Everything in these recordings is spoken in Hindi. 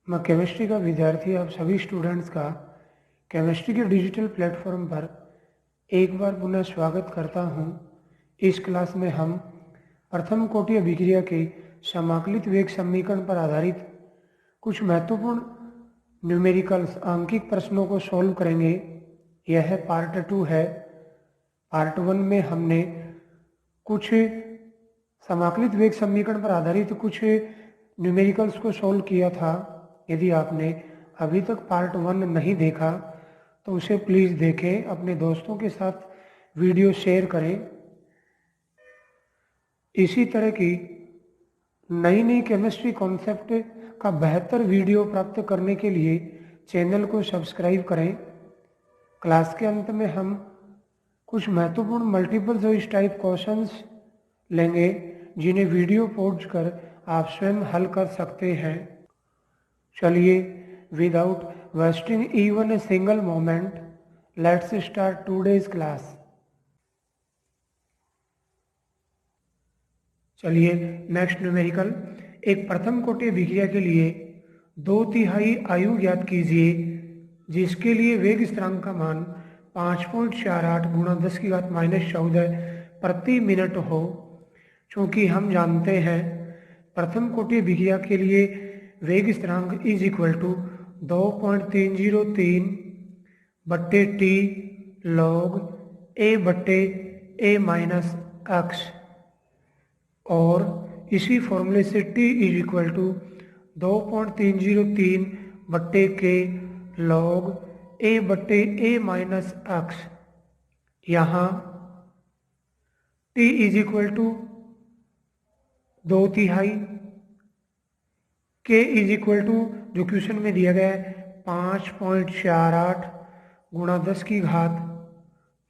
मैं केमिस्ट्री का विद्यार्थी आप सभी स्टूडेंट्स का केमिस्ट्री के डिजिटल प्लेटफॉर्म पर एक बार पुनः स्वागत करता हूं। इस क्लास में हम प्रथम कोटि अभिक्रिया के समाकलित वेग समीकरण पर आधारित कुछ महत्वपूर्ण न्यूमेरिकल्स आंकिक प्रश्नों को सॉल्व करेंगे। यह पार्ट 2 है। पार्ट 1 में हमने कुछ समाकलित वेग समीकरण पर आधारित कुछ न्यूमेरिकल्स को सॉल्व किया था। यदि आपने अभी तक पार्ट 1 नहीं देखा तो उसे प्लीज़ देखें, अपने दोस्तों के साथ वीडियो शेयर करें। इसी तरह की नई नई केमिस्ट्री कॉन्सेप्ट का बेहतर वीडियो प्राप्त करने के लिए चैनल को सब्सक्राइब करें। क्लास के अंत में हम कुछ महत्वपूर्ण मल्टीपल चॉइस टाइप क्वेश्चंस लेंगे जिन्हें वीडियो पॉज कर आप स्वयं हल कर सकते हैं। चलिए, without wasting even a single moment, let's start today's class. चलिए, नेक्स्ट न्यूमेरिकल। एक प्रथम कोटि अभिक्रिया के लिए 2/3 आयु ज्ञात कीजिए जिसके लिए वेग स्थिरांक का मान 5.48 × 10⁻14 प्रति मिनट हो। चूँकि हम जानते हैं प्रथम कोटि अभिक्रिया के लिए वेग स्थिरांक इज इक्वल टू 2.303 बट्टे टी लॉग ए बट्टे ए माइनस एक्स, और इसी फॉर्मूले से टी इज इक्वल टू 2.303 बट्टे के लॉग ए बट्टे ए माइनस एक्स। यहाँ T is equal to 2/3, K is equal to जो क्वेश्चन में दिया गया है 5.48 ×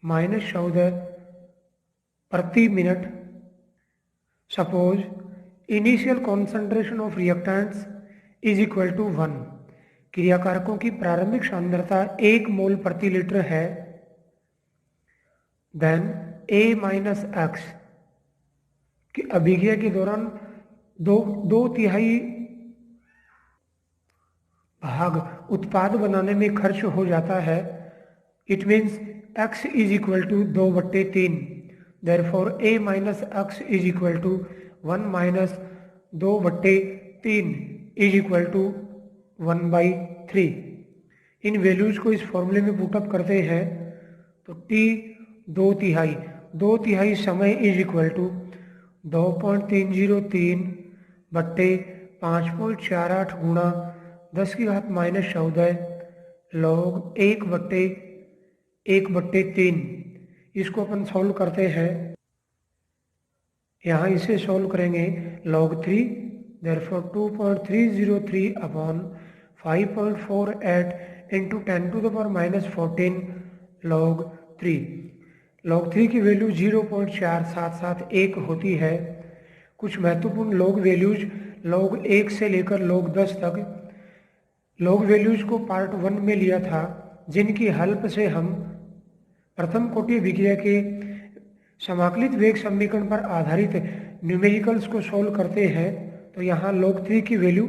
10⁻14 प्रति मिनट। Suppose initial concentration of reactants is equal to 1। क्रियाकारकों की प्रारंभिक सांद्रता 1 मोल प्रति लीटर है। देन ए माइनस एक्स की अभिक्रिया के दौरान 2/3 भाग उत्पाद बनाने में खर्च हो जाता है। It means x is equal to 2/3। Therefore a minus x is equal to 1 minus 2/3 is equal to 1/3। इन वैल्यूज को इस फॉर्मूले में पुटअप करते हैं तो t 2/3 समय इज इक्वल टू 2.303 बट्टे 5.48 × 10⁻14 लॉग 1/3। इसको अपन सॉल्व करते हैं। यहाँ इसे सॉल्व करेंगे log 3, therefore 2.303 upon 5.48 into 10⁻14 log 3। Log 3 की वैल्यू 0.4771 होती है। कुछ महत्वपूर्ण लॉग वैल्यूज लॉग 1 से लेकर लॉग 10 तक लॉग वैल्यूज को पार्ट 1 में लिया था, जिनकी हेल्प से हम प्रथम कोटि अभिक्रिया के समाकलित वेग समीकरण पर आधारित न्यूमेरिकल्स को सॉल्व करते हैं। तो यहाँ लॉग 3 की वैल्यू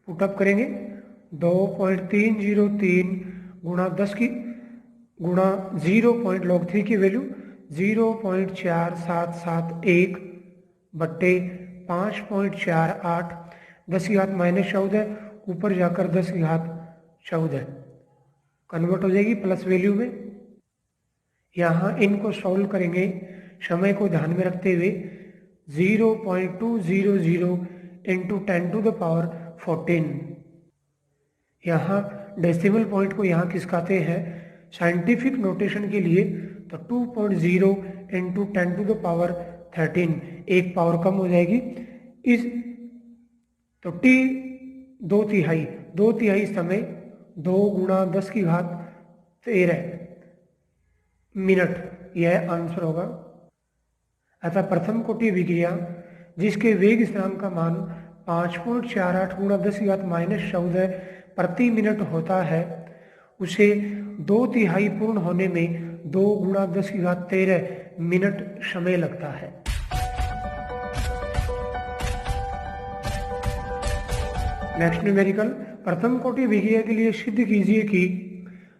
पुटअप करेंगे 2.303 लॉग 3 की वैल्यू 0.4771 बट्टे 5.48 10⁻14 ऊपर जाकर 10⁻14 कन्वर्ट हो जाएगी प्लस वैल्यू में। यहाँ इनको सॉल्व करेंगे समय को ध्यान में रखते हुए 0.200 इंटू 10⁻14। यहाँ डेसिमल पॉइंट को यहाँ खिसकाते हैं साइंटिफिक नोटेशन के लिए, तो 2.0 इंटू 10⁻13 एक पावर कम हो जाएगी। इस तो टी 2/3 समय 2 × 10⁻13 मिनट, यह आंसर होगा। अतः प्रथम कोटि अभिक्रिया जिसके वेग स्थिरांक का मान 5.48 × 10⁻14 प्रति मिनट होता है, उसे 2/3 पूर्ण होने में 2 × 10⁻13 मिनट समय लगता है। नेक्स्ट न्यूमेरिकल प्रथम कोटि अभिक्रिया के लिए सिद्ध कीजिए कि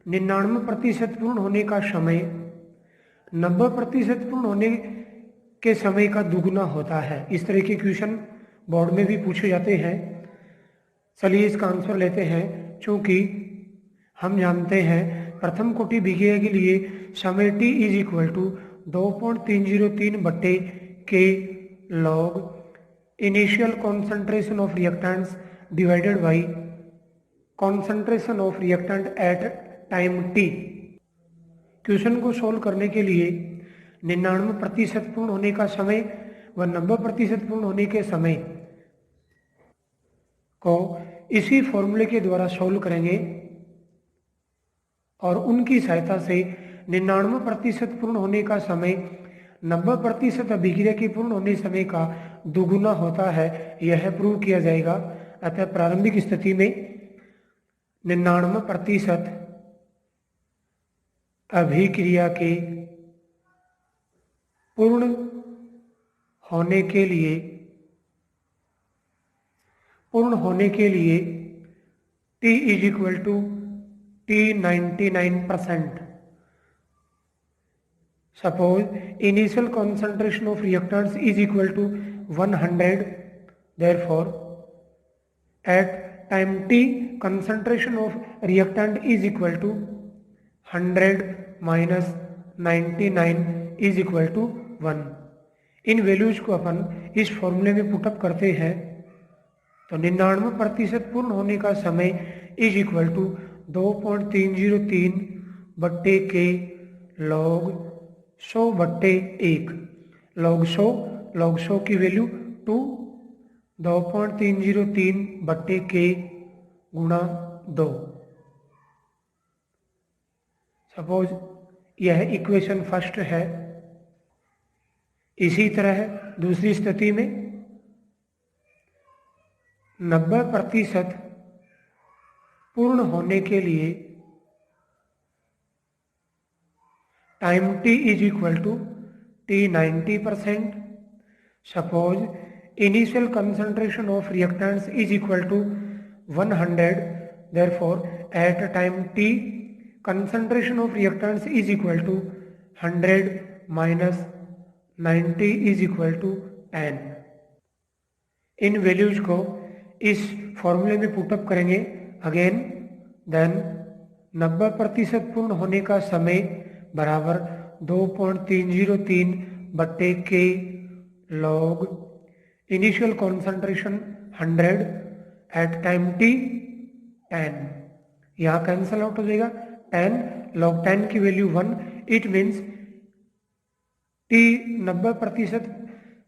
99% पूर्ण होने का समय 90% पूर्ण होने के समय का दुगुना होता है। इस तरह के क्वेश्चन बोर्ड में भी पूछे जाते हैं। चलिए इसका आंसर लेते हैं। चूंकि हम जानते हैं प्रथम कोटि अभिक्रिया के लिए समय t इज इक्वल टू 2.303 बट्टे K log initial concentration of reactants divided by concentration of reactant eight time t। Question को सोल्व करने के लिए 99% पूर्ण होने का समय व 90% पूर्ण होने के समय को इसी फॉर्मूले के द्वारा सोल्व करेंगे और उनकी सहायता से 99% पूर्ण होने का समय 90% अभिक्रिया के पूर्ण होने समय का दुगुना होता है, यह प्रूव किया जाएगा। अतः प्रारंभिक स्थिति में 99% अभिक्रिया के पूर्ण होने के लिए t is equal to T99%. Suppose initial concentration of reactants is equal to 100. Therefore, at time t, concentration of reactant is equal to 100 minus 99 is equal to 1. In values को अपन इस फॉर्मूले में पुटअप करते हैं तो 99% पूर्ण होने का समय इज इक्वल टू 2.303 बट्टे के लॉग 100 बट्टे 1। लॉग 100 की वैल्यू 2, 2.303 बट्टे के गुणा 2। सपोज यह इक्वेशन फर्स्ट है। इसी तरह दूसरी स्थिति में 90% पूर्ण होने के लिए time t is equal to T90%। Suppose initial concentration of reactants is equal to 100। Therefore at time t concentration of reactants is equal to 100 minus 90 is equal to 10। इन वैल्यूज को इस फॉर्मूले में पुटअप करेंगे अगेन। देन 90% पूर्ण होने का समय बराबर 2.303 बट्टे K log initial concentration 100 at time t 10। यहाँ कैंसल आउट हो जाएगा 10, लॉग 10 की वैल्यू 1। इट मीन्स t 90%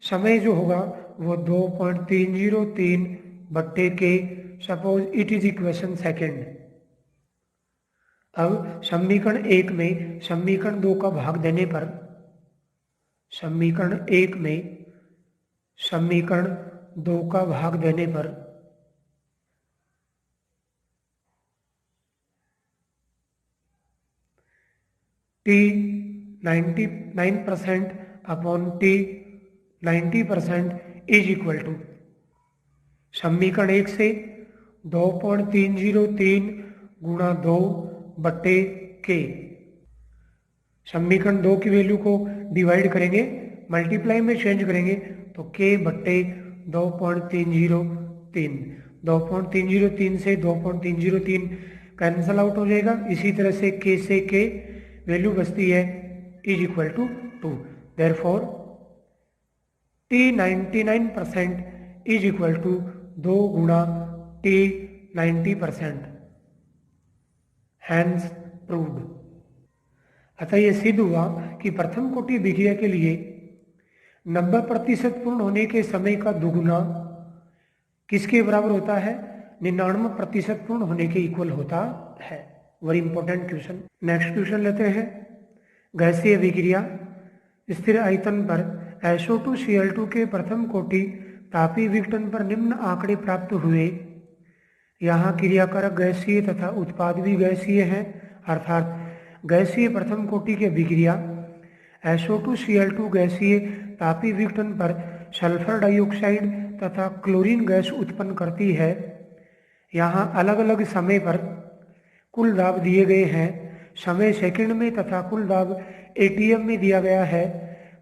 समय जो होगा वो 2.303 बट्टे के, suppose it is equation second. अब समीकरण 1 में समीकरण 2 का भाग देने पर समीकरण 1 में समीकरण 2 का भाग देने पर t 99% upon t 90% is equal to समीकरण 1 से 2.303 गुणा 2 बट्टे के। समीकरण 2 की वैल्यू को डिवाइड करेंगे, मल्टीप्लाई में चेंज करेंगे तो k बट्टे 2.303। 2.303 से 2.303 कैंसल आउट हो जाएगा। इसी तरह से k से k वैल्यू बचती है is equal to 2। Therefore T99% is equal to 2 गुणा T90%। Hence proved. अतः यह सिद्ध हुआ कि प्रथम कोटि अभिक्रिया के लिए 90% पूर्ण होने के समय का दुगुना किसके बराबर होता है? 99% पूर्ण होने के इक्वल होता है। Very important question. Next question लेते हैं। गैसीय अभिक्रिया स्थिर आयतन पर SO2Cl2 के प्रथम कोटि तापीय विघटन पर निम्न आंकड़े प्राप्त हुए। यहाँ क्रियाकारक गैसीय तथा उत्पाद भी गैसीय हैं, अर्थात गैसीय प्रथम कोटि की अभिक्रिया SO2Cl2 गैसीय तापीय विघटन पर सल्फर डाइऑक्साइड तथा क्लोरीन गैस उत्पन्न करती है। यहाँ अलग अलग समय पर कुल दाब दिए गए हैं। समय सेकंड में तथा कुल दाब एटीएम में दिया गया है।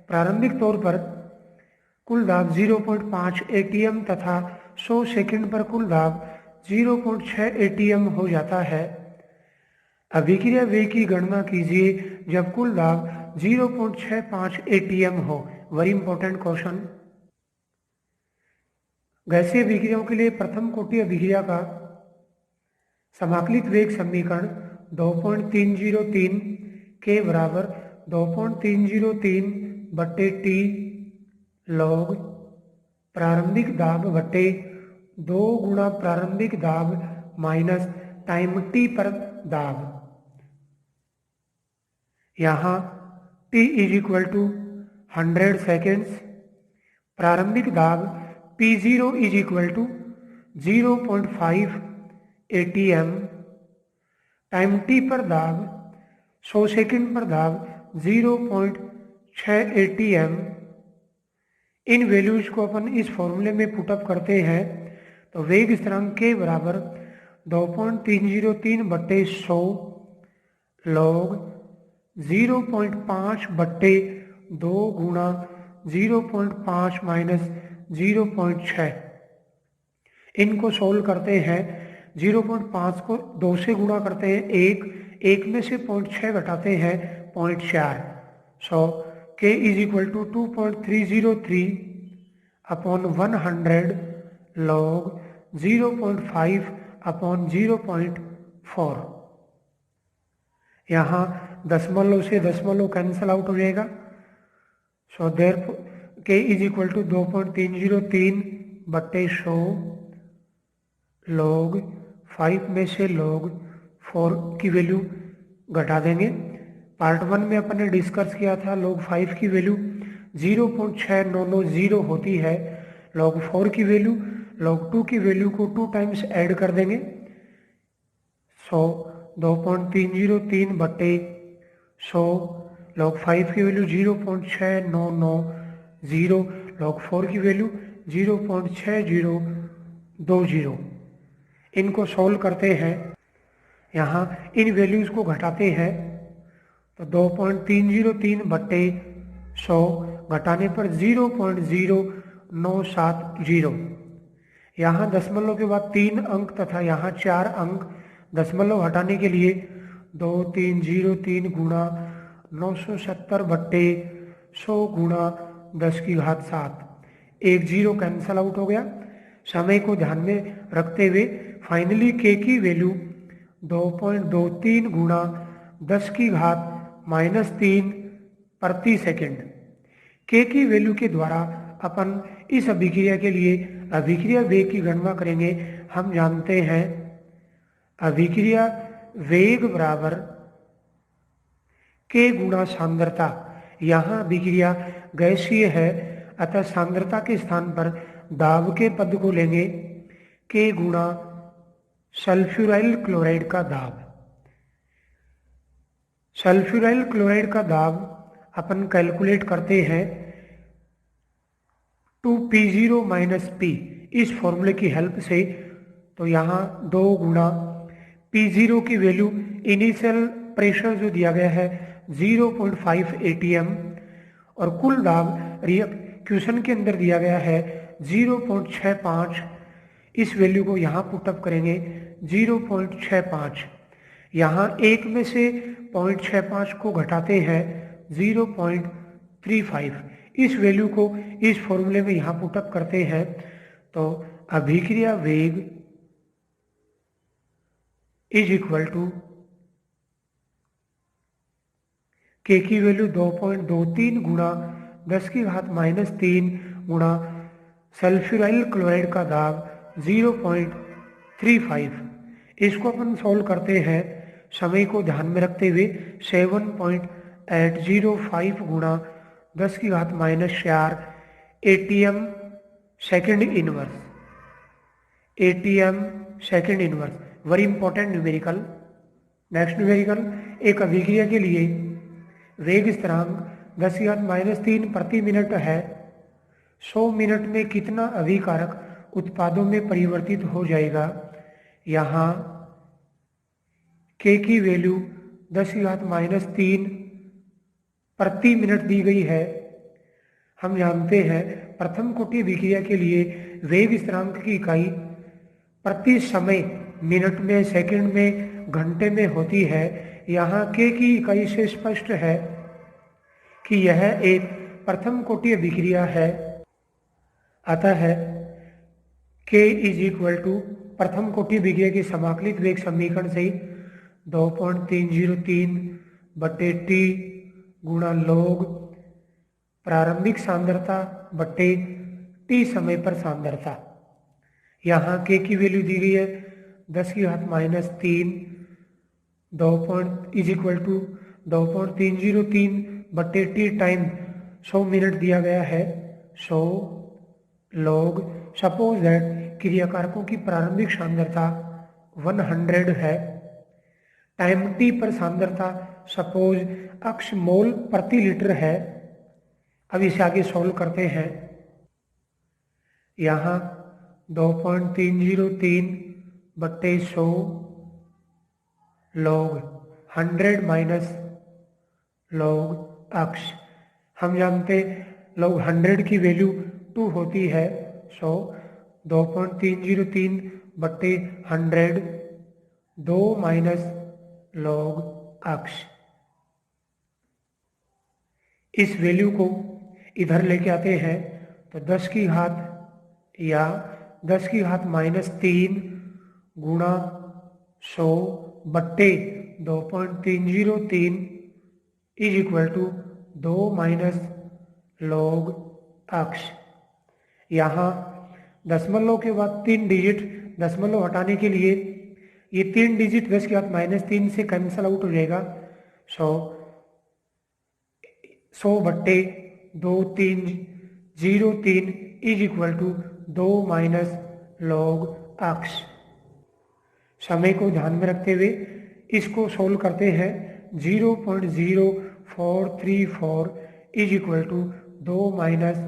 प्रारंभिक तौर पर कुल दाब 0.5 एटीएम तथा 100 सेकंड पर कुल दाब 0.6 एटीएम हो जाता है। अभिक्रिया वेग की गणना कीजिए जब कुल दाब 0.65 एटीएम हो। Very important question. गैसीय अभिक्रियाओं के लिए प्रथम कोटि अभिक्रिया का समाकलित वेग समीकरण 2.303 के बराबर 2.303 बट्टे टी लॉग प्रारंभिक दाब बट्टे 2 गुणा प्रारंभिक दाब माइनस टाइम टी पर दाब। यहाँ t is equal to 100 seconds, प्रारंभिक दाब P0 is equal to 0.5 ATM, time t पर दाब 100 सेकंड पर दाब 0.6 ATM। इन वैल्यूज को अपन इस फॉर्मूले में पुटअप करते हैं तो वेग स्थिरांक के बराबर 2.303 बट्टे 100 लॉग 0.5 बट्टे 2 गुणा 0.5 माइनस 0.6। इनको सोल्व करते हैं। 0.5 को 2 से गुणा करते हैं 1 में से 0.6 घटाते हैं 0.4। So k is equal to 2.303 upon 100 log 0.5 upon 0.4। यहाँ दशमलव से दशमलव कैंसिल आउट हो जाएगा। So there k is equal to 2.303 बट्टे 100 लॉग 5 में से लॉग 4 की वैल्यू घटा देंगे। पार्ट 1 में अपन ने डिस्कस किया था लॉग 5 की वैल्यू 0.6990 होती है। लॉग 4 की वैल्यू लॉग 2 की वैल्यू को 2 टाइम्स ऐड कर देंगे। सो 2.303 बट्टे 100 लॉग 5 की वैल्यू 0.6990, लॉग 4 की वैल्यू 0.6020। इनको सोल्व करते हैं। यहाँ इन वैल्यूज को घटाते हैं तो 2.303 बट्टे 100 घटाने पर 0.0970। यहाँ दशमलव के बाद 3 अंक तथा यहाँ 4 अंक। दशमलव हटाने के लिए 2303 गुणा 970 बट्टे 100 गुणा 10 की घात 7। 1 0 कैंसल आउट हो गया। समय को ध्यान में रखते हुए फाइनली k की वैल्यू 2.23 गुणा 10 की घात -3 प्रति सेकंड। k की वैल्यू के द्वारा अपन इस अभिक्रिया के लिए अभिक्रिया वेग की गणना करेंगे। हम जानते हैं अभिक्रिया वेग बराबर k गुणा सांद्रता। यहाँ अभिक्रिया गैसीय है अतः सांद्रता के स्थान पर दाब के पद को लेंगे k गुणा सल्फ्यूराइल क्लोराइड का दाब। सल्फ्यूराइल क्लोराइड का दाब अपन कैलकुलेट करते हैं 2P0 माइनस P इस फॉर्मूले की हेल्प से। तो यहाँ 2 गुणा P0 की वैल्यू इनिशियल प्रेशर जो दिया गया है 0.5 ATM और कुल दाब रिएक्शन के अंदर दिया गया है 0.65। इस वैल्यू को यहाँ पुटअप करेंगे 0.65। यहाँ 1 में से 0.65 को घटाते हैं 0.35। इस वैल्यू को इस फॉर्मूले में यहाँ पुटअप करते हैं तो अभिक्रिया वेग इज इक्वल टू k की वैल्यू 2.23 गुणा 10 की घात -3 गुणा सल्फ्यूराइल क्लोराइड का दाब 0.35। इसको अपन सॉल्व करते हैं समय को ध्यान में रखते हुए 7.805 गुणा 10 की घात -4 ATM second inverse. ATM second inverse very important numerical. Next numerical एक अभिक्रिया के लिए वेग स्थिरांक 10 की घात -3 प्रति मिनट है। 100 मिनट में कितना अभिकारक उत्पादों में परिवर्तित हो जाएगा यहाँ k की वैल्यू 10⁻³ प्रति मिनट दी गई है। हम जानते हैं प्रथम कोटि अभिक्रिया के लिए वेग स्थिरांक की इकाई प्रति समय मिनट में, सेकंड में, घंटे में होती है। यहाँ k की इकाई से स्पष्ट है कि यह एक प्रथम कोटि अभिक्रिया है। अतः k = प्रथम कोटि अभिक्रिया की समाकलित वेग समीकरण से 2.303/T गुणा log प्रारंभिक सांद्रता बटे T समय पर सांद्रता। यहाँ k की वैल्यू दी गई है 10⁻³ 2.303/T टाइम 100 मिनट दिया गया है। 100 log सपोज दैट क्रियाकारकों की प्रारंभिक सांद्रता 100 है, टाइम t पर सांद्रता सपोज अक्ष मोल प्रति लीटर है। अब इसे आगे सॉल्व करते हैं। यहाँ 2.303/100 log 100 माइनस log अक्ष। हम जानते log 100 की वैल्यू 2 होती है। सो 2.303/100 2 माइनस log अक्ष। इस वैल्यू को इधर लेके आते हैं तो 10 की घात या 10⁻³ गुणा 100 बट्टे 2.303 = 2 माइनस log अक्ष। यहाँ दशमलव के बाद 3 डिजिट दशमलव हटाने के लिए ये 3 डिजिट 10⁻³ से कैंसिल आउट हो जाएगा। 100 बट्टे 2303 = 2 माइनस log अक्ष। समय को ध्यान में रखते हुए इसको सोल्व करते हैं। 0.0434 = 2 माइनस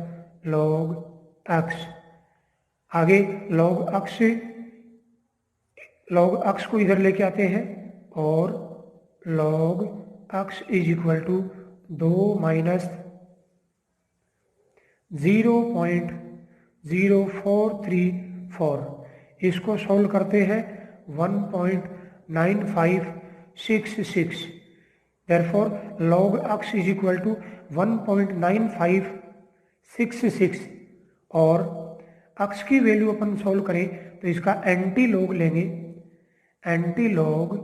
log अक्ष। आगे log अक्ष को इधर लेके आते हैं और log अक्ष = 2 माइनस 0.0434। इसको सोल्व करते हैं 1.9566। देयरफॉर log अक्ष = 1.9566 और अक्ष की वैल्यू अपन सोल्व करें तो इसका एंटी लॉग लेंगे। Anti log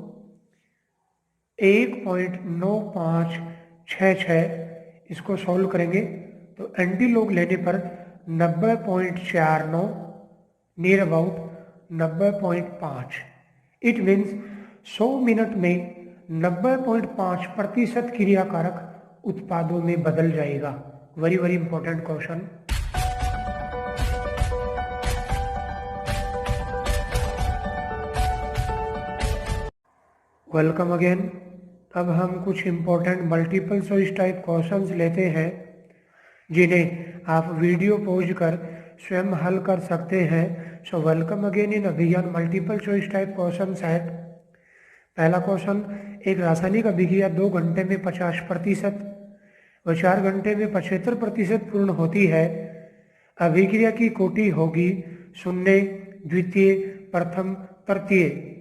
1.9566। इसको सोल्व करेंगे तो एंटी लॉग लेने पर 90.49 near about 90.5। It means 100 minute में 90.5% क्रियाकारक उत्पादों में बदल जाएगा। Very very important question. Welcome again. अब हम कुछ important multiple choice type questions लेते हैं जिन्हें आप वीडियो पॉज कर स्वयं हल कर सकते हैं। So welcome again in Abhigyan multiple choice type question set. पहला क्वेश्चन, एक रासायनिक अभिक्रिया 2 घंटे में 50% व 4 घंटे में 75% पूर्ण होती है। अभिक्रिया की कोटि होगी शून्य, द्वितीय, प्रथम, तृतीय।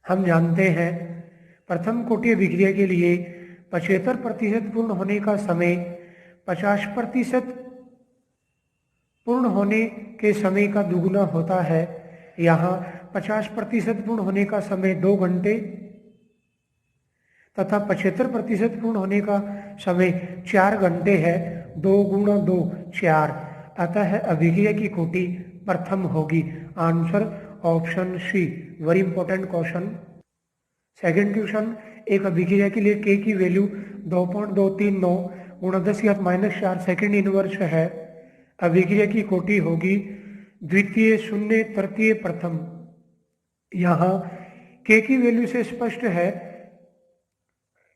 हम जानते हैं प्रथम कोटि अभिक्रिया के लिए 75% पूर्ण होने का समय 50% पूर्ण होने के समय का दुगुना होता है। यहाँ 50% पूर्ण होने का समय 2 घंटे तथा 75% पूर्ण होने का समय 4 घंटे है। 2 × 2 4। अतः अभिक्रिया की कोटि प्रथम होगी। Answer option C. Very important question. Second question, एक अभिक्रिया के लिए k की वैल्यू 2.239 × 10⁻⁴ सेकेंड इनवर्स है। अभिक्रिया की कोटि होगी द्वितीय, शून्य, तृतीय, प्रथम। यहाँ k की वैल्यू से स्पष्ट है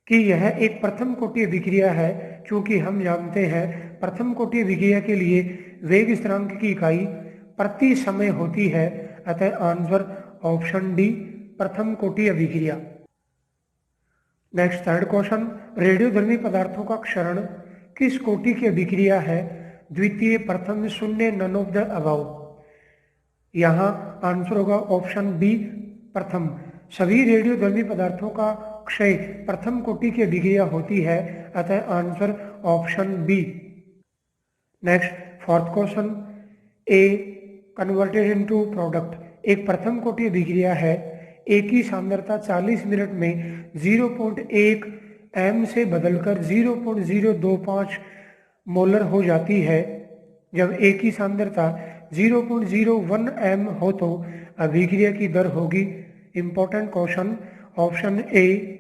कि यह एक प्रथम कोटि अभिक्रिया है, क्योंकि हम जानते हैं प्रथम कोटि अभिक्रिया के लिए वेग स्थिरांक की इकाई प्रति समय होती है। अतः आंसर ऑप्शन डी प्रथम कोटि अभिक्रिया। नेक्स्ट थर्ड क्वेश्चन, रेडियोधर्मी पदार्थों का क्षरण किस कोटि की अभिक्रिया है? द्वितीय, प्रथम, शून्य, नन ऑफ द अबव। यहाँ आंसर होगा ऑप्शन बी प्रथम। सभी रेडियोधर्मी पदार्थों का क्षय प्रथम कोटि की अभिक्रिया होती है, अतः answer option B. Next fourth question, A converted into product एक प्रथम कोटि अभिक्रिया है। ए की सांद्रता 40 मिनट में 0.1 एम से बदलकर 0.025 मोलर हो जाती है। जब ए की सांद्रता 0.01 एम हो तो अभिक्रिया की दर होगी। Important question, option A,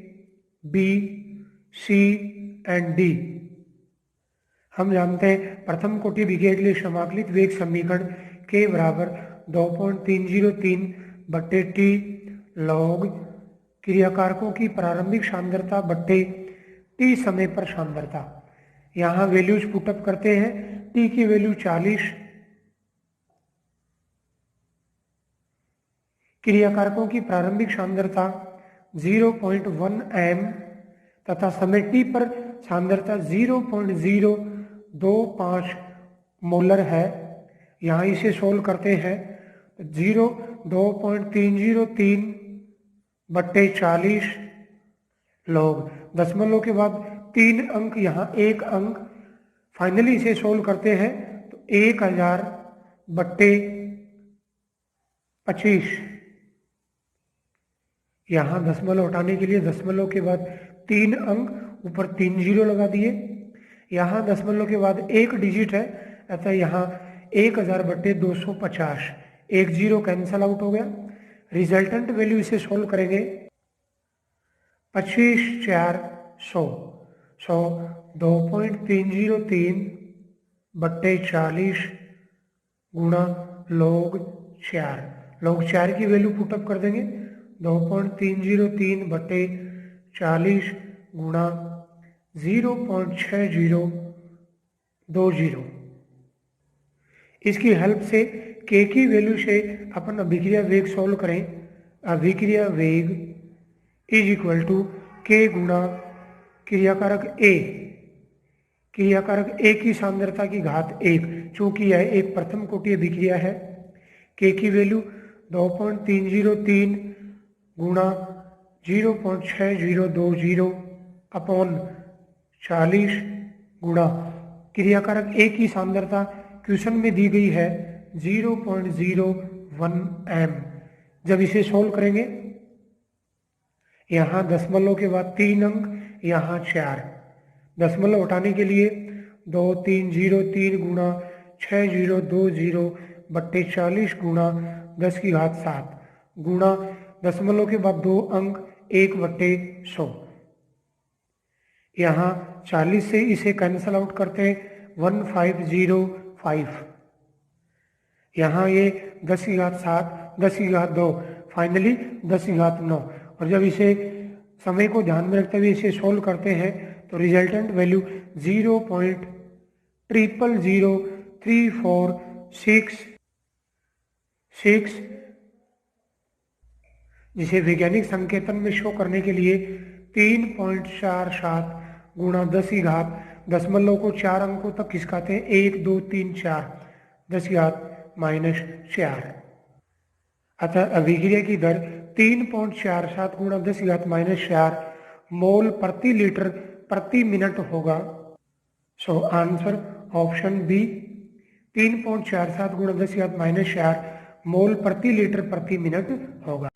B, C and D. हम जानते हैं प्रथम कोटि अभिक्रिया के लिए समाकलित वेग समीकरण के बराबर 2.303 बट्टे टी लॉग क्रियाकारकों की प्रारंभिक सांद्रता बट्टे टी समय पर सांद्रता। यहाँ वैल्यूज पुटअप करते हैं। टी की वैल्यू 40, क्रियाकारकों की प्रारंभिक सांद्रता 0.1 एम तथा समय टी पर सांद्रता 0.025 मोलर है। यहाँ इसे सोल्व करते हैं। 2.303 बट्टे 40 लॉग दशमलव के बाद 3 अंक, यहाँ 1 अंक। फाइनली इसे सोल्व करते हैं तो 1000 बट्टे 25। यहाँ दशमलव हटाने के लिए दशमलव के बाद 3 अंक, ऊपर 3 जीरो लगा दिए। यहाँ दशमलव के बाद 1 डिजिट है, अतः यहाँ 1000 बट्टे 250। 1 जीरो कैंसल आउट हो गया। रिजल्टेंट वैल्यू इसे सोल्व करेंगे। 25 4 100 2.303 बट्टे 40 गुणा log 4। log 4 की वैल्यू पुटअप कर देंगे। 2.303 बट्टे 40 गुणा 0.6020। इसकी हेल्प से के की वैल्यू से अपन अभिक्रिया वेग सोल्व करें। अभिक्रिया वेग इज इक्वल टू के गुणा क्रियाकारक ए। क्रियाकारक ए की सांद्रता की घात 1, चूंकि यह एक प्रथम कोटि अभिक्रिया है। के की वैल्यू 2.303 गुणा 0.6020 अपॉन 40 गुणा क्रियाकारक ए की सांद्रता क्वेश्चन में दी गई है 0.01 एम। जब इसे सोल्व करेंगे, यहाँ दशमलव के बाद 3 अंक, यहाँ 4। दशमलव हटाने के लिए 2303 गुणा 6020 बट्टे 40 गुणा 10 की घात 7 गुणा दशमलव के बाद 2 अंक 1 बट्टे 100। यहाँ 40 से इसे कैंसल आउट करते हैं 1505। यहाँ ये 10 की घात 7, 10 की घात 2, फाइनली 10 की घात 9। और जब इसे समय को ध्यान में रखते हुए इसे सोल्व करते हैं तो रिजल्टेंट वैल्यू 0.000346, जिसे वैज्ञानिक संकेतन में शो करने के लिए 3.47 गुणा 10 की घात दशमलव को 4 अंकों तक खिसकाते हैं। 1 2 3 4, 10 की घात -4। अतः अभिक्रिया की दर 3.47 गुणा 10 की घात -4 मोल प्रति लीटर प्रति मिनट होगा। सो आंसर ऑप्शन बी 3.47 गुणा 10 की घात -4 मोल प्रति लीटर प्रति मिनट होगा।